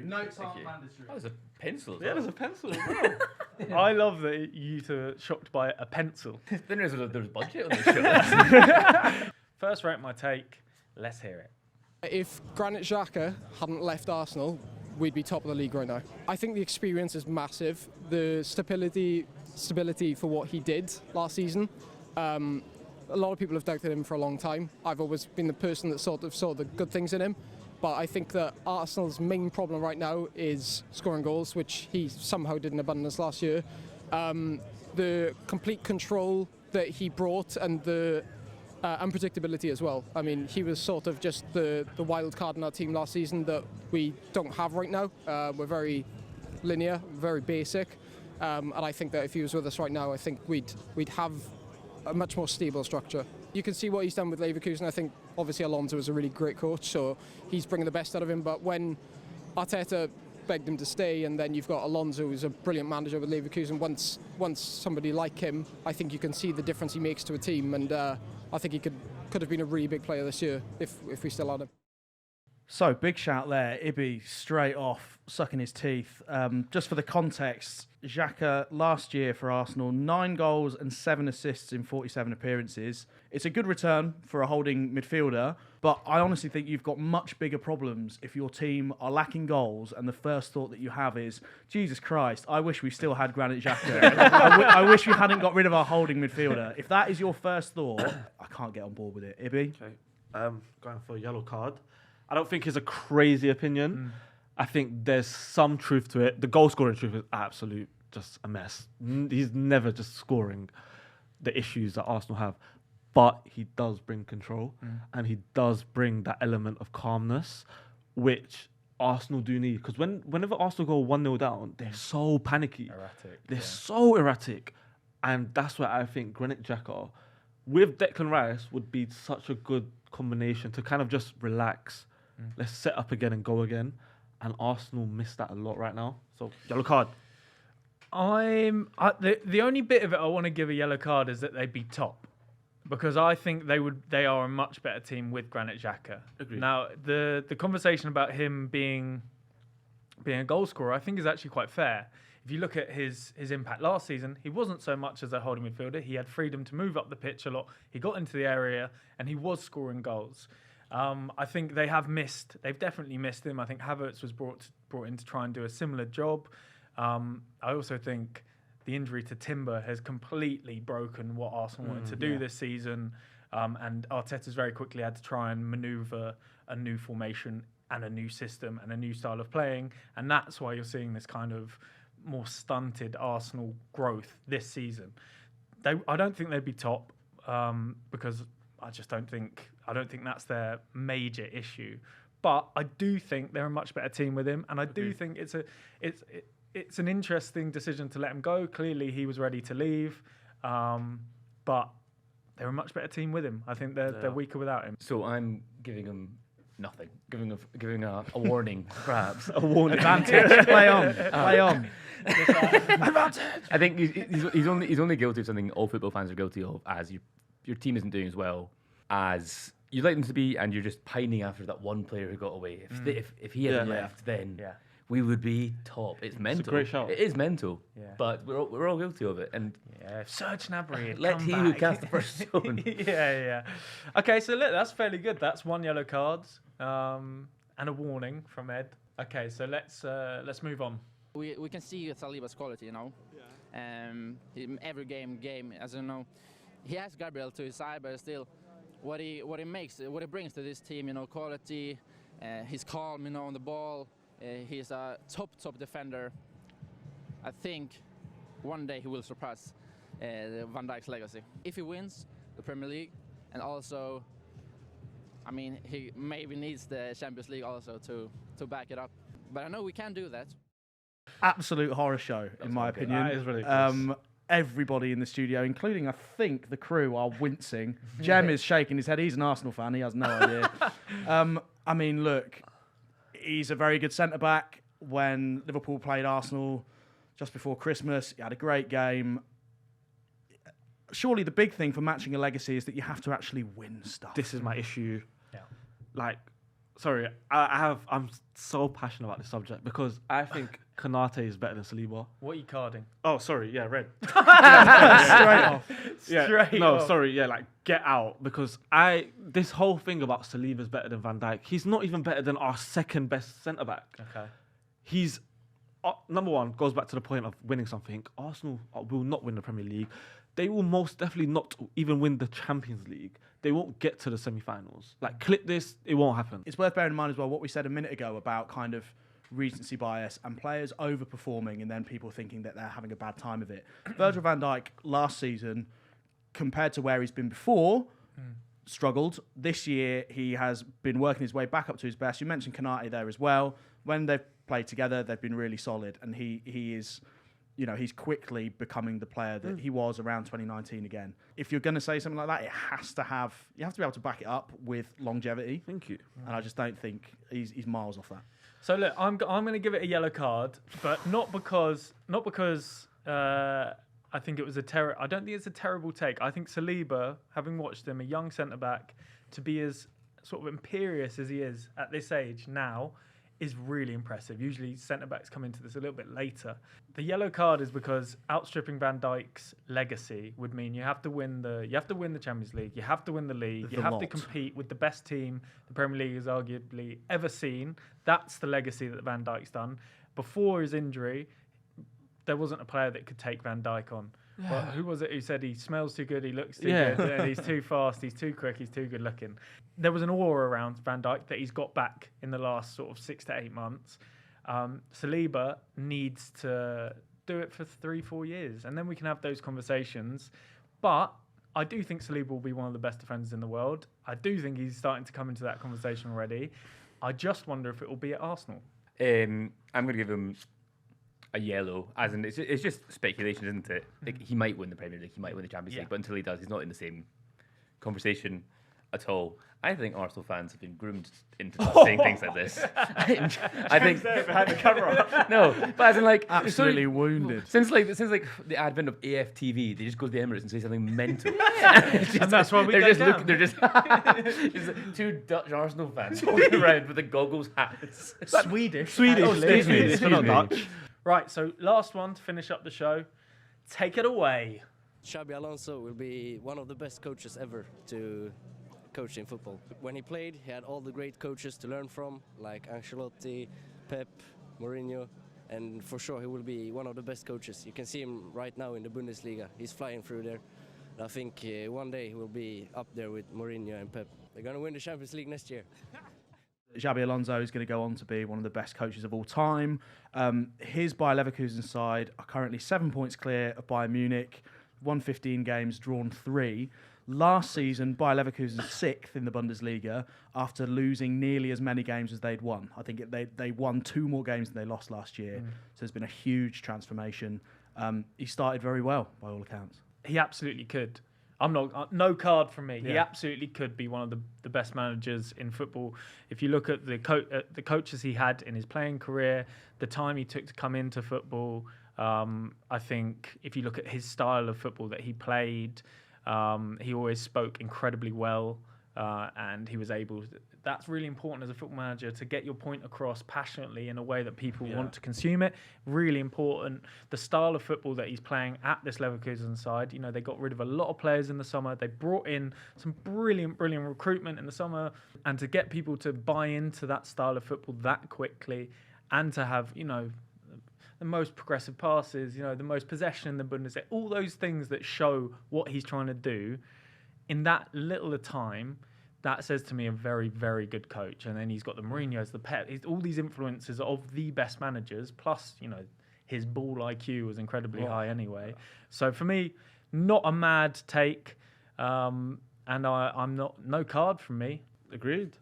Notes aren't mandatory. That was a pencil. Yeah, there's a pencil as well. I love that you two are shocked by a pencil. Then there's budget on this show. First, Rate My Take. Let's hear it. If Granit Xhaka hadn't left Arsenal, we'd be top of the league right now. I think the experience is massive. The stability for what he did last season. A lot of people have doubted him for a long time. I've always been the person that sort of saw the good things in him. But I think that Arsenal's main problem right now is scoring goals, which he somehow did in abundance last year. The complete control that he brought and the unpredictability as well. I mean, he was sort of just the wild card in our team last season that we don't have right now. We're very linear, very basic. And I think that if he was with us right now, I think we'd have a much more stable structure. You can see what he's done with Leverkusen. I think obviously Alonso is a really great coach, so he's bringing the best out of him. But when Arteta begged him to stay, and then you've got Alonso, who's a brilliant manager with Leverkusen, once somebody like him, I think you can see the difference he makes to a team. And I think he could have been a really big player this year if we still had him. So, big shout there. Ibby straight off, sucking his teeth. Just for the context, Jaca last year for Arsenal, 9 goals and 7 assists in 47 appearances. It's a good return for a holding midfielder, but I honestly think you've got much bigger problems if your team are lacking goals and the first thought that you have is, Jesus Christ, I wish we still had Granit Xhaka. I wish we hadn't got rid of our holding midfielder. If that is your first thought, I can't get on board with it. Ibby? Okay. Going for a yellow card. I don't think it's a crazy opinion. I think there's some truth to it. The goal scoring truth is absolute just a mess. He's never just scoring the issues that Arsenal have, but he does bring control and he does bring that element of calmness, which Arsenal do need. Because whenever Arsenal go 1-0 down, they're so panicky. They're so erratic. And that's why I think Granit Xhaka with Declan Rice would be such a good combination to kind of just relax. Let's set up again and go again. And Arsenal miss that a lot right now. So, yellow card. The only bit of it I want to give a yellow card is that they'd be top. Because I think they are a much better team with Granit Xhaka. Agreed. Now, the conversation about him being a goal scorer, I think is actually quite fair. If you look at his impact last season, he wasn't so much as a holding midfielder. He had freedom to move up the pitch a lot. He got into the area and he was scoring goals. I think they've definitely missed him. I think Havertz was brought in to try and do a similar job. I also think the injury to Timber has completely broken what Arsenal wanted to do this season. And Arteta's very quickly had to try and manoeuvre a new formation and a new system and a new style of playing. And that's why you're seeing this kind of more stunted Arsenal growth this season. I don't think they'd be top because I don't think that's their major issue. But I do think they're a much better team with him, and I do think it's an interesting decision to let him go. Clearly, he was ready to leave. but they're a much better team with him. I think they're weaker without him. So I'm giving him nothing. Giving a warning, perhaps. A warning. Advantage. Play on. Play on. I think he's only guilty of something all football fans are guilty of, as your team isn't doing as well as you'd like them to be, and you're just pining after that one player who got away. If he hadn't left, then we would be top. It's mental. It's a great shout. It is mental. Yeah. But we're all guilty of it. And if Serge Gnabry had let come he back. who cast the first stone. Yeah. Okay, so look, that's fairly good. That's 1 yellow card and a warning from Ed. Okay, so let's move on. We can see Saliba's quality, you know. Every game, as you know, he has Gabriel to his side, but still, what he brings to this team, you know, quality. He's calm, you know, on the ball. He's a top defender. I think one day he will surpass Van Dijk's legacy if he wins the Premier League, and also, I mean, he maybe needs the Champions League also to back it up. But I know we can do that. Absolute horror show, in my opinion. That is ridiculous. Everybody in the studio, including I think the crew, are wincing. Jem is shaking his head. He's an Arsenal fan. He has no idea. I mean, look, he's a very good centre-back. When Liverpool played Arsenal just before Christmas, he had a great game. Surely the big thing for matching a legacy is that you have to actually win stuff. This is my issue. Yeah. Like, sorry, I'm so passionate about this subject because I think Konate is better than Saliba. What are you carding? Oh, sorry, yeah, red. Straight off. Yeah, Straight no, off. sorry, yeah, like get out, because this whole thing about Saliba's better than Van Dijk. He's not even better than our second best centre back. Okay. He's number one, goes back to the point of winning something. Arsenal will not win the Premier League. They will most definitely not even win the Champions League. They won't get to the semi-finals. Like, clip this, it won't happen. It's worth bearing in mind as well what we said a minute ago about kind of recency bias and players overperforming and then people thinking that they're having a bad time of it. Virgil van Dijk last season, compared to where he's been before, struggled. This year, he has been working his way back up to his best. You mentioned Konate there as well. When they've played together, they've been really solid, and he is, you know, he's quickly becoming the player that he was around 2019 again. If you're going to say something like that, you have to be able to back it up with longevity. Thank you. And I just don't think he's miles off that. So look, I'm going to give it a yellow card, but not because I think it was I don't think it's a terrible take. I think Saliba, having watched him, a young centre back, to be as sort of imperious as he is at this age now, is really impressive. Usually centre backs come into this a little bit later. The yellow card is because outstripping Van Dijk's legacy would mean you have to win the Champions League, you have to win the league, you have to compete with the best team the Premier League has arguably ever seen. That's the legacy that Van Dijk's done. Before his injury, there wasn't a player that could take Van Dijk on. Yeah. Well, who was it who said he smells too good, he looks too good, and he's too fast, he's too quick, he's too good looking? There was an aura around Van Dijk that he's got back in the last sort of 6 to 8 months. Saliba needs to do it for 3-4 years, and then we can have those conversations. But I do think Saliba will be one of the best defenders in the world. I do think he's starting to come into that conversation already. I just wonder if it will be at Arsenal. I'm going to give him a yellow, as in it's just speculation, isn't it? Like, he might win the Premier League, he might win the Champions League, but until he does, he's not in the same conversation at all. I think Arsenal fans have been groomed into saying things like this. I think behind the camera. No, but as in, like, absolutely wounded. Since the advent of EAFC, they just go to the Emirates and say something mental. And that's why we go down. They're just two Dutch Arsenal fans walking around with the goggles, hats. Swedish. Swedish, not Dutch. Right, so last one to finish up the show. Take it away. Xabi Alonso will be one of the best coaches ever to coach in football. When he played, he had all the great coaches to learn from, like Ancelotti, Pep, Mourinho, and for sure he will be one of the best coaches. You can see him right now in the Bundesliga. He's flying through there. I think one day he will be up there with Mourinho and Pep. They're going to win the Champions League next year. Xabi Alonso is going to go on to be one of the best coaches of all time. His Bayer Leverkusen side are currently 7 points clear of Bayern Munich, won 15 games, drawn 3. Last season, Bayer Leverkusen 6th in the Bundesliga after losing nearly as many games as they'd won. I think they won 2 more games than they lost last year. So there's been a huge transformation. He started very well, by all accounts. he absolutely could. I'm not no card from me. He Yeah. absolutely could be one of the best managers in football. If you look at the coaches he had in his playing career, the time he took to come into football, I think if you look at his style of football that he played, he always spoke incredibly well, and he was able. That's really important as a football manager, to get your point across passionately in a way that people want to consume it. Really important. The style of football that he's playing at this Leverkusen side, you know, they got rid of a lot of players in the summer. They brought in some brilliant recruitment in the summer, and to get people to buy into that style of football that quickly, and to have, you know, the most progressive passes, you know, the most possession in the Bundesliga, all those things that show what he's trying to do in that little a time. That says to me a very, very good coach. And then he's got the Mourinho's, the Pep, all these influences of the best managers. Plus, you know, his ball IQ was incredibly high anyway. So for me, not a mad take. And I'm not, no card from me. Agreed.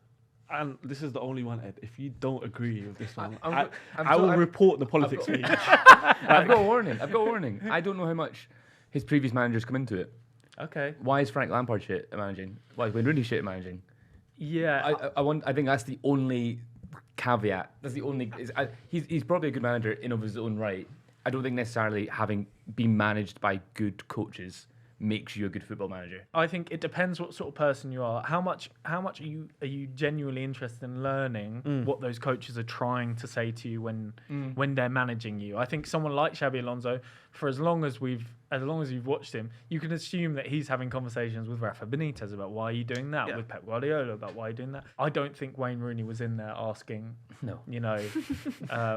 And this is the only one, Ed. If you don't agree with this one, I'm I will report the politics page. I've got a warning. I don't know how much his previous managers come into it. Okay. Why is Frank Lampard shit at managing? Why is Wayne Rooney shit at managing? Yeah. I think that's the only caveat. That's the only. He's probably a good manager in of his own right. I don't think necessarily having been managed by good coaches makes you a good football manager. I think it depends what sort of person you are. How much are you genuinely interested in learning what those coaches are trying to say to you when they're managing you? I think someone like Xabi Alonso, for as long as you've watched him, you can assume that he's having conversations with Rafa Benitez about why are you doing that, with Pep Guardiola about why are you doing that. I don't think Wayne Rooney was in there asking, you know,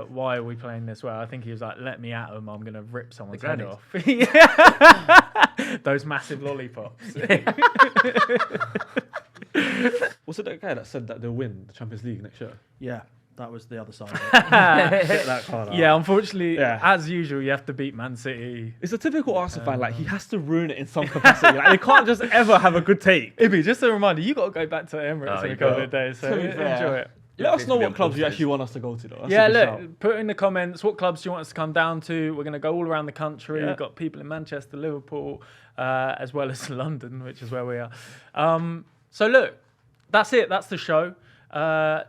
why are we playing this way? I think he was like, let me at him, I'm going to rip someone's head off. Those massive lollipops. Was it that guy that said that they'll win the Champions League next year? Yeah, that was the other side of it. Get that card out. Yeah, unfortunately, as usual, you have to beat Man City. It's a typical Arsenal fan. Like, he has to ruin it in some capacity. Like, they can't just ever have a good take. Ibby, just a reminder, you got to go back to Emirates in a couple of days, so enjoy it. Let us know what clubs you actually want us to go to, though. Look, put in the comments what clubs do you want us to come down to. We're going to go all around the country. Yeah. We've got people in Manchester, Liverpool, as well as London, which is where we are. So look, that's it. That's the show.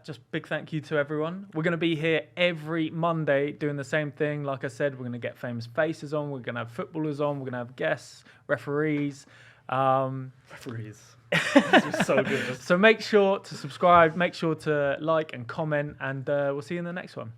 Just big thank you to everyone. We're going to be here every Monday doing the same thing. Like I said, we're going to get famous faces on. We're going to have footballers on. We're going to have guests, referees. Referees. This is so good. So make sure to subscribe. Make sure to like and comment. And we'll see you in the next one.